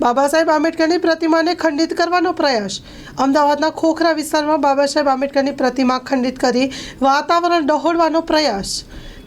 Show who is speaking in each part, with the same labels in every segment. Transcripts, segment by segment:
Speaker 1: બાબા સાહેબ આંબેડકરની પ્રતિમાને ખંડિત કરવાનો પ્રયાસ। અમદાવાદના ખોખરા વિસ્તારમાં બાબા સાહેબ આંબેડકરની પ્રતિમા ખંડિત કરી વાતાવરણ ડહોળવાનો પ્રયાસ।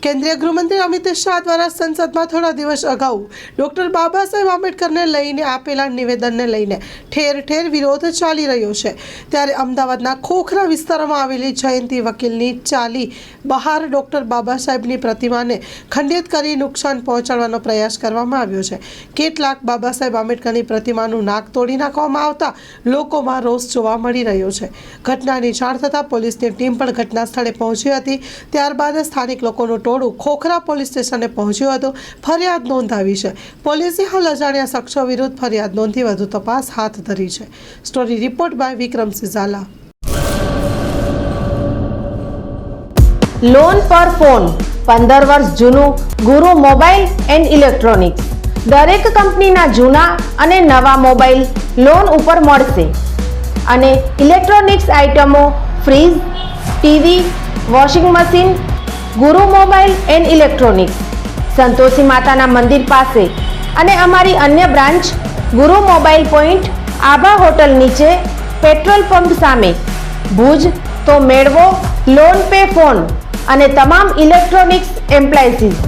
Speaker 1: કેન્દ્રીય ગૃહમંત્રી અમિત શાહ દ્વારા સંસદમાં થોડા દિવસ અગાઉ ડૉક્ટર બાબા સાહેબ આંબેડકરને લઈને આપેલા નિવેદનને લઈને ઠેર ઠેર વિરોધ ચાલી રહ્યો છે। ત્યારે અમદાવાદના ખોખરા વિસ્તારમાં આવેલી જયંતિ વકીલની ચાલી બહાર ડૉક્ટર બાબા સાહેબની પ્રતિમાને ખંડિત કરી નુકસાન પહોંચાડવાનો પ્રયાસ કરવામાં આવ્યો છે। કેટલાક બાબા સાહેબ આંબેડકરની પ્રતિમાનું નાક તોડી નાખવામાં આવતા લોકોમાં રોષ જોવા મળી રહ્યો છે। ઘટનાની જાણ થતાં પોલીસની ટીમ પણ ઘટના સ્થળે પહોંચી હતી। ત્યારબાદ સ્થાનિક લોકોનું ટોળું ખોખરા પોલીસ સ્ટેશને પહોંચ્યું હતું। ફરિયાદ નોંધાવી છે। પોલીસે હાલ અજાણ્યા શખ્સો વિરુદ્ધ ફરિયાદ નોંધી વધુ તપાસ હાથ ધરી છે। Story report by Vikramsinh Zala.
Speaker 2: Loan પર ફોન 15 વર્ષ જૂનું ગુરુ મોબાઈલ એન્ડ ઇલેક્ટ્રોનિક્સ। દરેક કંપનીના જૂના અને નવા મોબાઈલ લોન ઉપર મળશે અને ઇલેક્ટ્રોનિક્સ આઇટમો ફ્રીજ, ટીવી, વોશિંગ મશીન। ગુરુ મોબાઈલ એન્ડ ઇલેક્ટ્રોનિક્સ સંતોષી માતાના મંદિર પાસે અને અમારી અન્ય બ્રાન્ચ ગુરુ મોબાઈલ પોઈન્ટ આભા હોટલ નીચે પેટ્રોલ પંપ સામે ભુજ। તો મેળવો લોન પે ફોન અને તમામ ઇલેક્ટ્રોનિક્સ એપ્લાયન્સીસ।